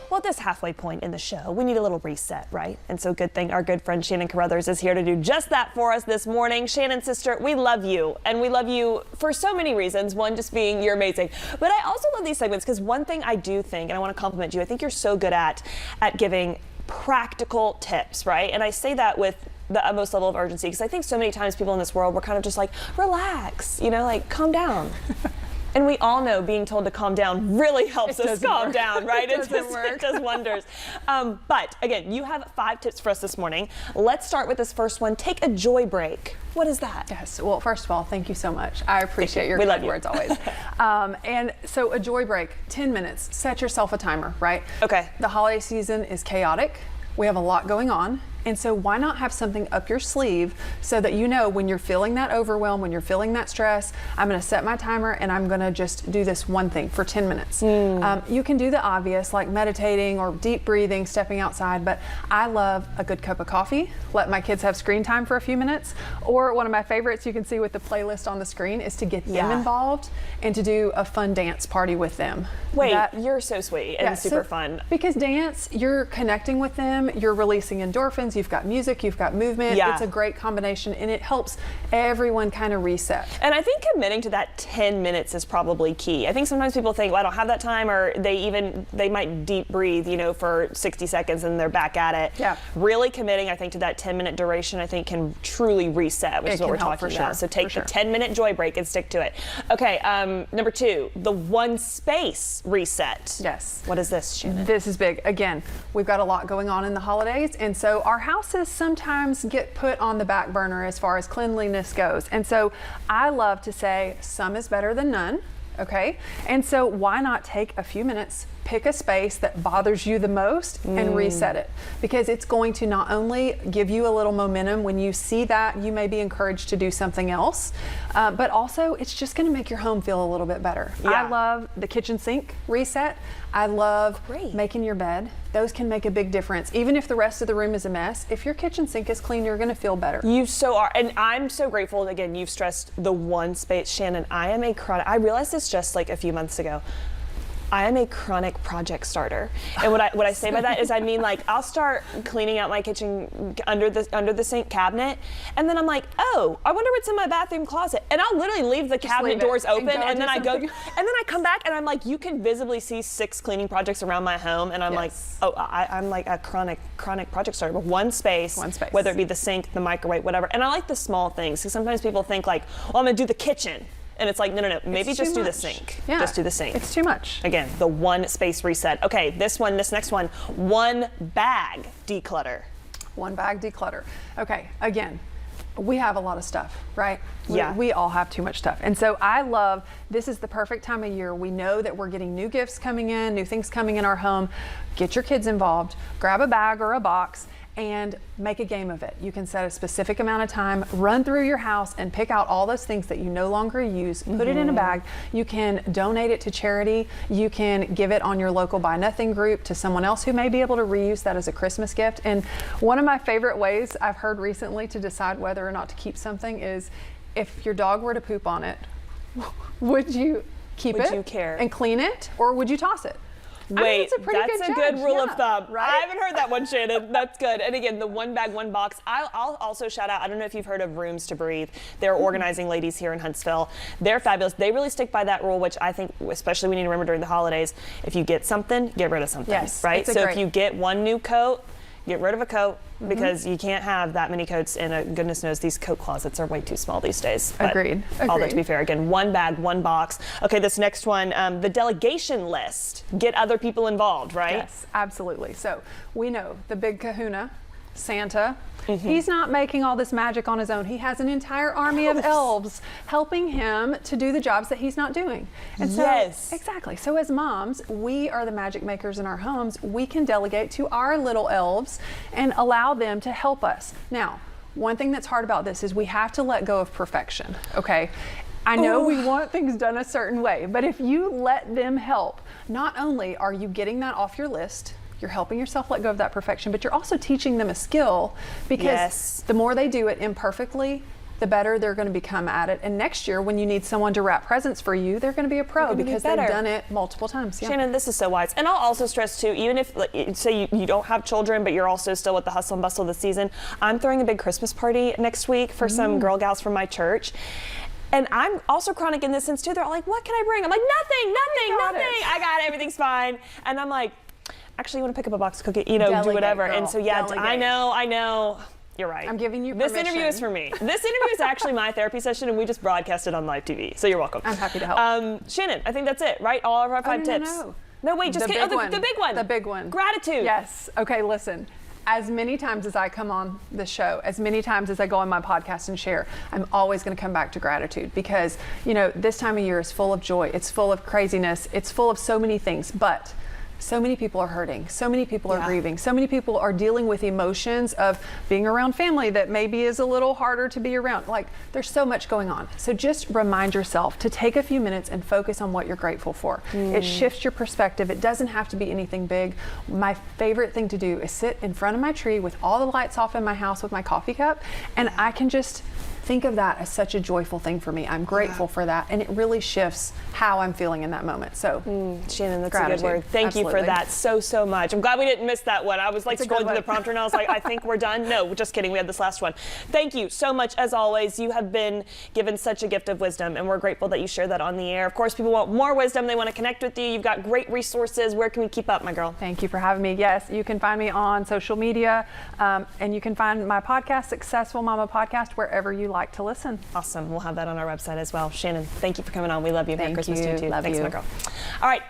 Well, at this halfway point in the show, we need a little reset, right? And so good thing our good friend Shannon Carothers is here to do just that for us this morning. Shannon, sister, we love you. And we love you for so many reasons. One, just being you're amazing. But I also love these segments because one thing I do think, and I want to compliment you, I think you're so good at giving practical tips, right? And I say that with the utmost level of urgency because I think so many times people in this world were kind of just like, relax, you know, like calm down. And we all know being told to calm down really helps us calm down, right? It does wonders. But again, you have 5 tips for us this morning. Let's start with this first one. Take a joy break. What is that? Yes. Well, first of all, thank you so much. I appreciate your kind words always. And so a joy break, 10 minutes. Set yourself a timer, right? Okay. The holiday season is chaotic. We have a lot going on. And so why not have something up your sleeve so that you know when you're feeling that overwhelm, when you're feeling that stress, I'm going to set my timer and I'm going to just do this one thing for 10 minutes. You can do the obvious like meditating or deep breathing, stepping outside, but I love a good cup of coffee, let my kids have screen time for a few minutes, or one of my favorites you can see with the playlist on the screen is to get them involved and to do a fun dance party with them. Wait, you're so sweet and super fun. Because dance, you're connecting with them, you're releasing endorphins, you've got music, you've got movement. Yeah. It's a great combination and it helps everyone kind of reset. And I think committing to that 10 minutes is probably key. I think sometimes people think, well, I don't have that time, or they might deep breathe, you know, for 60 seconds and they're back at it. Yeah. Really committing, I think, to that 10-minute duration, I think can truly reset, which is what we're talking about. So take the 10-minute joy break and stick to it. Okay, number 2, the one space reset. Yes. What is this, Shannon? This is big. Again, we've got a lot going on in the holidays, and so our houses sometimes get put on the back burner as far as cleanliness goes. And so I love to say some is better than none. Okay. And so why not take a few minutes, pick a space that bothers you the most and reset it, because it's going to not only give you a little momentum when you see that you may be encouraged to do something else, but also it's just going to make your home feel a little bit better. Yeah. I love the kitchen sink reset. I love making your bed. Those can make a big difference. Even if the rest of the room is a mess, if your kitchen sink is clean, you're going to feel better. You so are. And I'm so grateful. Again, you've stressed the one space. Shannon, I I realized this just like a few months ago. I am a chronic project starter. And what I say by that is I mean, like, I'll start cleaning out my kitchen under the sink cabinet, and then I'm like, oh, I wonder what's in my bathroom closet. And I'll literally leave the cabinet doors open and then I come back and I'm like, you can visibly see 6 cleaning projects around my home, and I'm like, oh, I'm like a chronic project starter. But one space, whether it be the sink, the microwave, whatever. And I like the small things, because sometimes people think like, well, I'm gonna do the kitchen. And it's like, no, maybe just do the sink. Yeah. Just do the sink. It's too much. Again, the one space reset. Okay, this next one, one bag declutter. One bag declutter. Okay, again, we have a lot of stuff, right? Yeah. We all have too much stuff. And so I love, this is the perfect time of year. We know that we're getting new gifts coming in, new things coming in our home. Get your kids involved, grab a bag or a box, and make a game of it. You can set a specific amount of time, run through your house and pick out all those things that you no longer use, put it in a bag. You can donate it to charity. You can give it on your local Buy Nothing group to someone else who may be able to reuse that as a Christmas gift. And one of my favorite ways I've heard recently to decide whether or not to keep something is, if your dog were to poop on it, would you keep it? Would you care? And clean it, or would you toss it? Wait, that's a good rule of thumb. Right? I haven't heard that one, Shannon. That's good. And again, the one bag, one box. I'll also shout out, I don't know if you've heard of Rooms to Breathe. They're organizing ladies here in Huntsville. They're fabulous. They really stick by that rule, which I think, especially we need to remember during the holidays, if you get something, get rid of something. Yes, right? So if you get one new coat, get rid of a coat, because you can't have that many coats in a, goodness knows, these coat closets are way too small these days. But Agreed. All that to be fair. Again, one bag, one box. Okay, this next one, the delegation list. Get other people involved, right? Yes, absolutely. So we know the big kahuna, Santa, he's not making all this magic on his own. He has an entire army of elves helping him to do the jobs that he's not doing. And so, exactly. So as moms, we are the magic makers in our homes. We can delegate to our little elves and allow them to help us. Now, one thing that's hard about this is we have to let go of perfection, okay? I know we want things done a certain way, but if you let them help, not only are you getting that off your list, you're helping yourself let go of that perfection, but you're also teaching them a skill, because the more they do it imperfectly, the better they're going to become at it. And next year, when you need someone to wrap presents for you, they're going to be a pro because they've done it multiple times. Yeah. Shannon, this is so wise. And I'll also stress too, even if, say you don't have children, but you're also still with the hustle and bustle of the season, I'm throwing a big Christmas party next week for some girl gals from my church. And I'm also chronic in this sense too. They're all like, what can I bring? I'm like, nothing. I got it, everything's fine. And I'm like, actually, you want to pick up a box of cookies, do whatever. Girl. And so, yeah, Delegate. I know. You're right. I'm giving you This permission. interview is for me. This interview is actually my therapy session, and we just broadcast it on live TV. So you're welcome. I'm happy to help. Shannon, I think that's it, right? All of our 5 tips. No, wait, just kidding. The big one. The big one. Gratitude. Yes. Okay, listen. As many times as I come on the show, as many times as I go on my podcast and share, I'm always going to come back to gratitude because, this time of year is full of joy. It's full of craziness. It's full of so many things, but so many people are hurting. So many people are grieving. So many people are dealing with emotions of being around family that maybe is a little harder to be around. Like, there's so much going on. So just remind yourself to take a few minutes and focus on what you're grateful for. It shifts your perspective. It doesn't have to be anything big. My favorite thing to do is sit in front of my tree with all the lights off in my house with my coffee cup, and I can just think of that as such a joyful thing for me. I'm grateful for that, and it really shifts how I'm feeling in that moment. So, Shannon, that's gratitude. a good word. Thank you for that so much. I'm glad we didn't miss that one. I was like scrolling through the prompter, and I was like, I think we're done. No, just kidding. We had this last one. Thank you so much, as always. You have been given such a gift of wisdom, and we're grateful that you share that on the air. Of course, people want more wisdom. They want to connect with you. You've got great resources. Where can we keep up, my girl? Thank you for having me. Yes, you can find me on social media, and you can find my podcast, Successful Mama Podcast, wherever you like to listen. Awesome. We'll have that on our website as well. Shannon, thank you for coming on. We love you. Merry Christmas to you too. Love Thanks, you. my girl. All right.